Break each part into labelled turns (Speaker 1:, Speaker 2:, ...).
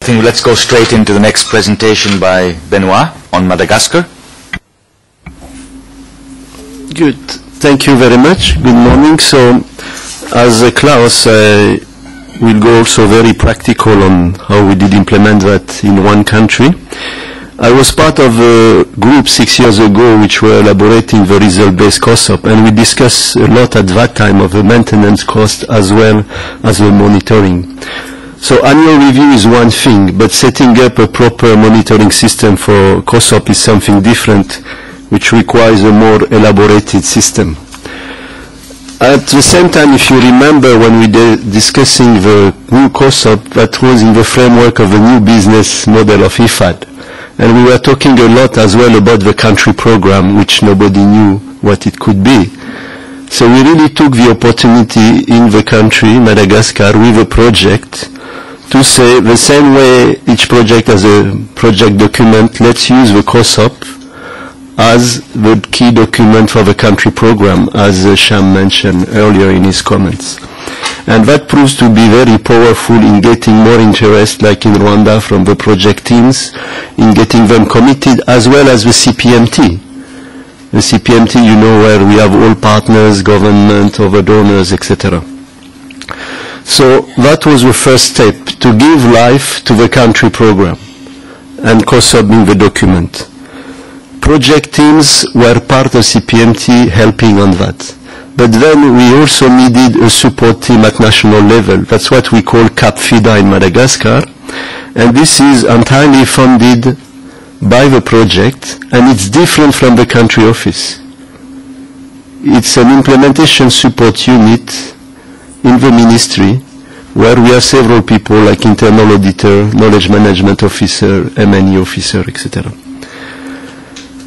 Speaker 1: I think let's go straight into the next presentation by Benoit on Madagascar.
Speaker 2: Good. Thank you very much. Good morning. So, as Klaus, we'll go also very practical on how we did implement that in one country. I was part of a group 6 years ago which were elaborating the result-based COSOP, and we discussed a lot at that time of the maintenance cost as well as the monitoring. So annual review is one thing, but setting up a proper monitoring system for COSOP is something different, which requires a more elaborated system. At the same time, if you remember when we were discussing the new COSOP, that was in the framework of the new business model of IFAD. And we were talking a lot as well about the country program, which nobody knew what it could be. So we really took the opportunity in the country, Madagascar, with a project to say the same way each project has a project document, let's use the COSOP as the key document for the country program, as Sham mentioned earlier in his comments. And that proves to be very powerful in getting more interest, like in Rwanda, from the project teams, in getting them committed, as well as the CPMT. The CPMT, you know, where we have all partners, government, other donors, etc. So that was the first step, to give life to the country program, and COSOP being the document. Project teams were part of CPMT helping on that. But then we also needed a support team at national level. That's what we call CAP-FIDA in Madagascar. And this is entirely funded by the project, and it's different from the country office. It's an implementation support unit in the ministry where we have several people like internal auditor, knowledge management officer, M&E officer, etc.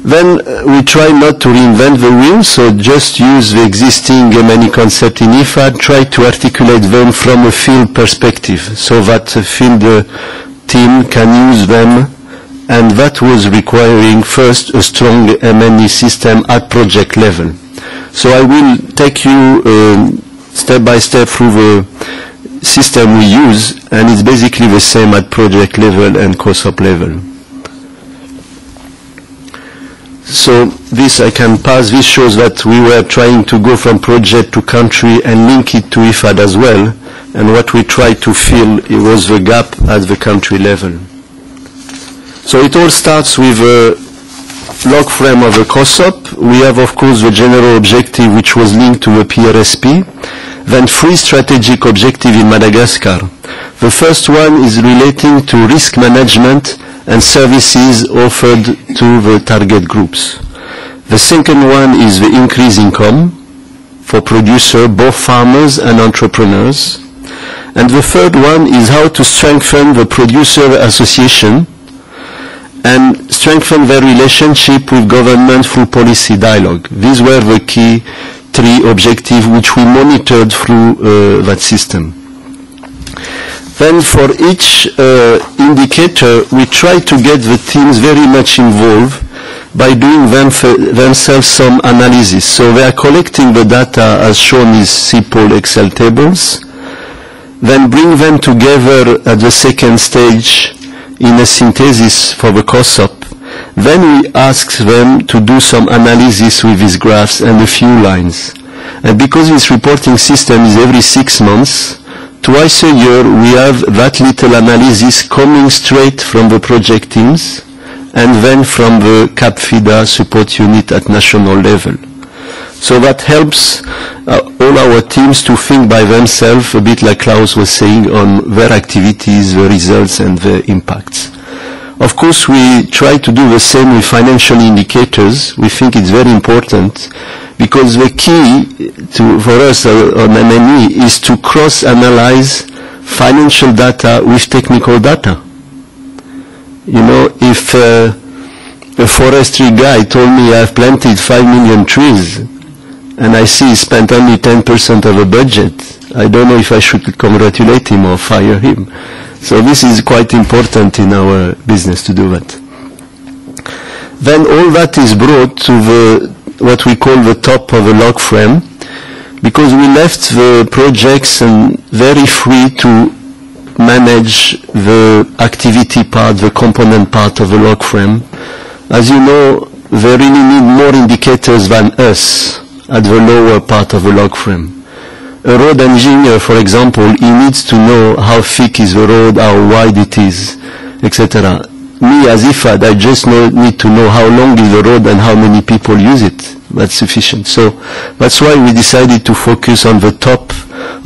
Speaker 2: Then we try not to reinvent the wheel, so just use the existing M&E concept in IFAD, try to articulate them from a field perspective, so that the field team can use them, and that was requiring first a strong M&E system at project level. So I will take you step by step through the system we use, and it's basically the same at project level and COSOP level. So this I can pass. This shows that we were trying to go from project to country and link it to IFAD as well. And what we tried to fill, it was the gap at the country level. So it all starts with a log frame of the COSOP. We have, of course, the general objective, which was linked to the PRSP. Then 3 strategic objectives in Madagascar. The first one is relating to risk management and services offered to the target groups. The second one is the increased income for producers, both farmers and entrepreneurs. And the third one is how to strengthen the producer association and strengthen their relationship with government through policy dialogue. These were the key 3 objectives which we monitored through that system. Then for each indicator, we try to get the teams very much involved by doing themselves some analysis. So they are collecting the data as shown in CPOL Excel tables, then bring them together at the second stage in a synthesis for the COSOP. Then we ask them to do some analysis with these graphs and a few lines. And because this reporting system is every 6 months, twice a year we have that little analysis coming straight from the project teams and then from the CAP-FIDA support unit at national level. So that helps all our teams to think by themselves, a bit like Klaus was saying, on their activities, the results and the impacts. Of course, we try to do the same with financial indicators. We think it's very important because the key for us on M&E is to cross-analyze financial data with technical data. You know, if a forestry guy told me I've planted 5 million trees and I see he spent only 10% of the budget, I don't know if I should congratulate him or fire him. So this is quite important in our business to do that. Then all that is brought to what we call the top of the log frame, because we left the projects very free to manage the activity part, the component part of the log frame. As you know, they really need more indicators than us at the lower part of the log frame. A road engineer, for example, he needs to know how thick is the road, how wide it is, etc. Me, as IFAD, I just need to know how long is the road and how many people use it. That's sufficient. So that's why we decided to focus on the top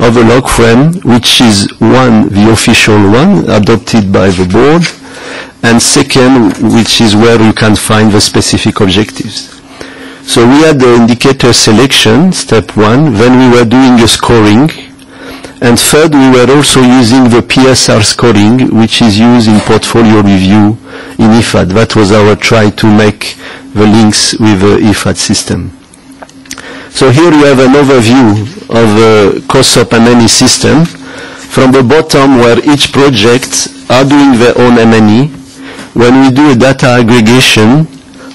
Speaker 2: of the log frame, which is one, the official one, adopted by the board, and second, which is where you can find the specific objectives. So we had the indicator selection, step one, then we were doing a scoring, and third, we were also using the PSR scoring, which is used in portfolio review in IFAD. That was our try to make the links with the IFAD system. So here you have an overview of the COSOP M&E system. From the bottom, where each project are doing their own M&E, when we do a data aggregation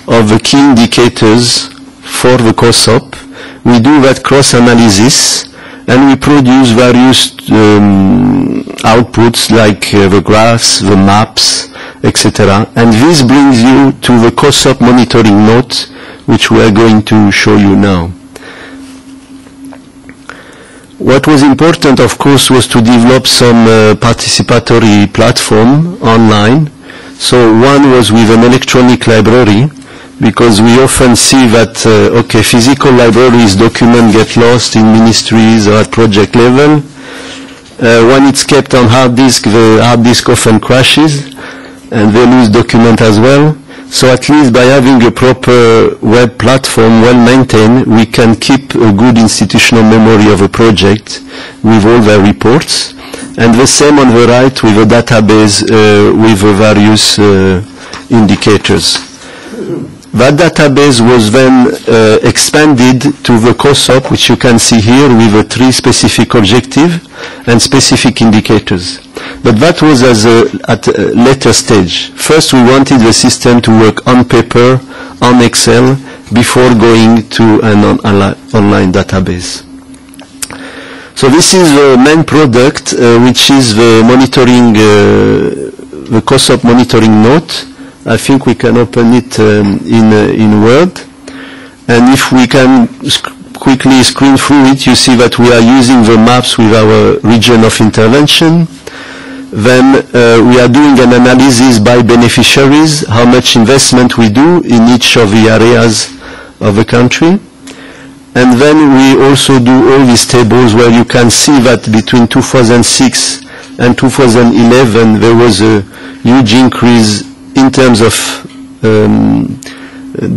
Speaker 2: of the key indicators for the COSOP, we do that cross-analysis, and we produce various outputs like the graphs, the maps, etc. And this brings you to the COSOP monitoring note, which we are going to show you now. What was important, of course, was to develop some participatory platform online. So one was with an electronic library, because we often see that, physical libraries document get lost in ministries or at project level. When it's kept on hard disk, the hard disk often crashes, and they lose document as well. So at least by having a proper web platform well maintained, we can keep a good institutional memory of a project with all their reports. And the same on the right with a database with the various indicators. That database was then expanded to the COSOP, which you can see here with the 3 specific objectives and specific indicators. But that was at a later stage. First, we wanted the system to work on paper, on Excel, before going to an online database. So this is the main product, which is the monitoring, the COSOP monitoring note. I think we can open it in Word. And if we can quickly screen through it, you see that we are using the maps with our region of intervention. Then we are doing an analysis by beneficiaries, how much investment we do in each of the areas of the country. And then we also do all these tables where you can see that between 2006 and 2011 there was a huge increase in terms of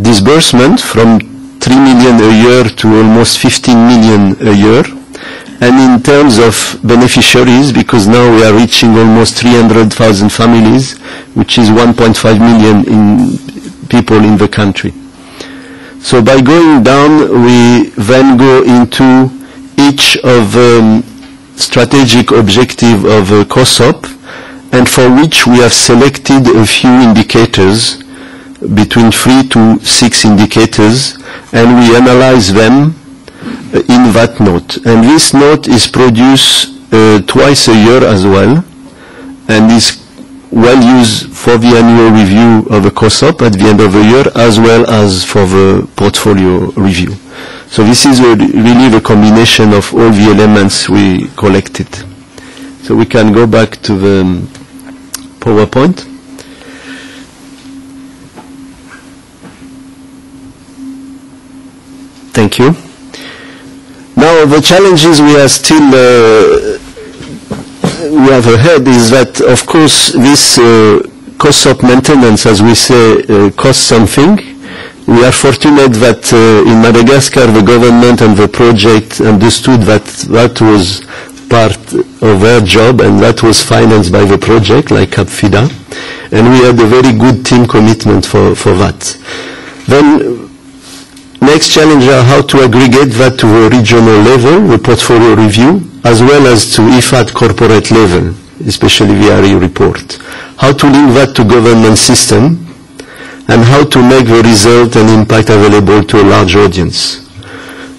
Speaker 2: disbursement from 3 million a year to almost 15 million a year. And in terms of beneficiaries, because now we are reaching almost 300,000 families, which is 1.5 million people in the country. So by going down, we then go into each of the strategic objective of COSOP, and for which we have selected a few indicators, between 3 to 6 indicators, and we analyze them in that note. And this note is produced twice a year as well, and is well used for the annual review of the COSOP at the end of the year, as well as for the portfolio review. So this is really the combination of all the elements we collected. So we can go back to the PowerPoint. Thank you. Now the challenges we are still we have ahead is that, of course, this COSOP maintenance, as we say, costs something. We are fortunate that in Madagascar the government and the project understood that that was part of their job and that was financed by the project, like CAPFIDA, and we had a very good team commitment for that. Then next challenge are how to aggregate that to a regional level, the portfolio review, as well as to IFAD corporate level, especially the RE report. How to link that to government system, and how to make the result and impact available to a large audience.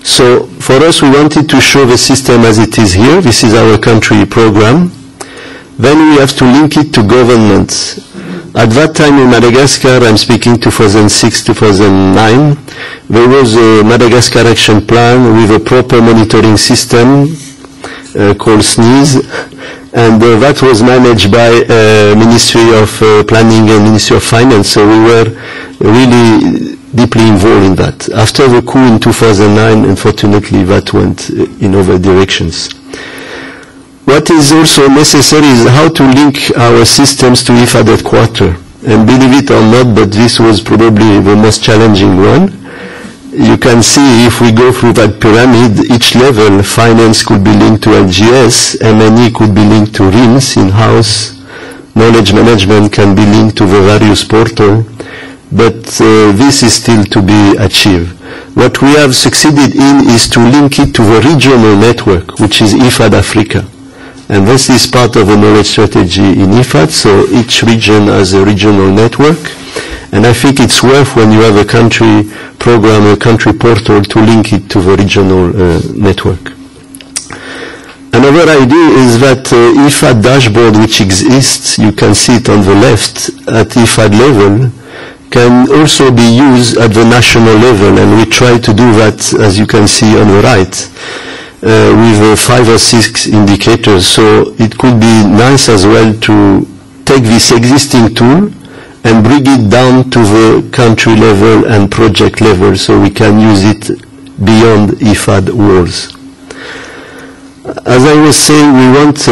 Speaker 2: So for us, we wanted to show the system as it is here. This is our country program. Then we have to link it to government. At that time in Madagascar, I'm speaking 2006-2009, there was a Madagascar Action Plan with a proper monitoring system called SNEES, and that was managed by Ministry of Planning and Ministry of Finance, so we were really deeply involved in that. After the coup in 2009, unfortunately, that went in other directions. What is also necessary is how to link our systems to IFAD headquarters. And believe it or not, but this was probably the most challenging one. You can see if we go through that pyramid, each level, finance could be linked to LGS, M&E could be linked to RIMS in-house, knowledge management can be linked to the various portals, but this is still to be achieved. What we have succeeded in is to link it to the regional network, which is IFAD Africa. And this is part of the knowledge strategy in IFAD, so each region has a regional network. And I think it's worth, when you have a country program, a country portal, to link it to the regional network. Another idea is that IFAD dashboard, which exists, you can see it on the left, at IFAD level, can also be used at the national level, and we try to do that, as you can see on the right. With 5 or 6 indicators, so it could be nice as well to take this existing tool and bring it down to the country level and project level, so we can use it beyond IFAD walls. As I was saying, we want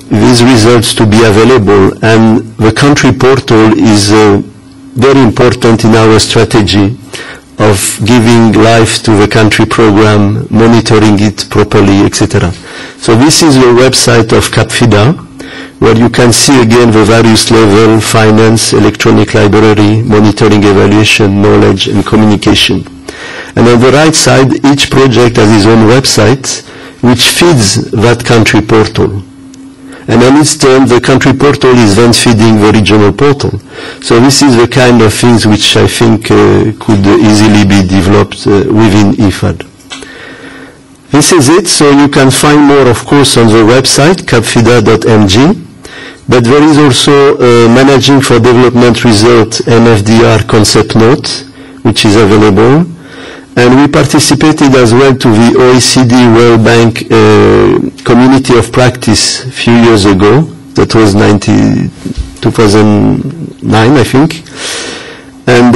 Speaker 2: these results to be available, and the country portal is very important in our strategy of giving life to the country program, monitoring it properly, etc. So this is the website of CAPFIDA, where you can see again the various levels: finance, electronic library, monitoring, evaluation, knowledge, and communication. And on the right side, each project has its own website, which feeds that country portal. And on its turn, the country portal is then feeding the regional portal. So this is the kind of things which I think could easily be developed within IFAD. This is it. So you can find more, of course, on the website, capfida.mg. But there is also Managing for Development Result MFDR concept note, which is available. And we participated as well to the OECD World Bank Community of Practice a few years ago. That was 2009, I think. And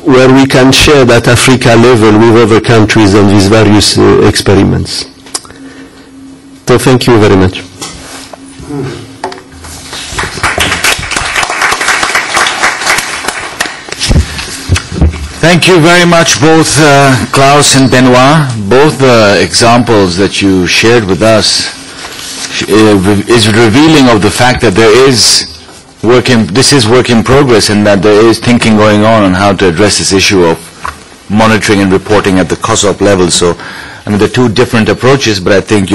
Speaker 2: where we can share that Africa level with other countries on these various experiments. So thank you very much.
Speaker 1: Thank you very much, both Klaus and Benoit. Both the examples that you shared with us is revealing of the fact that there is this is work in progress, and that there is thinking going on how to address this issue of monitoring and reporting at the COSOP level. So, I mean, there are two different approaches, but I think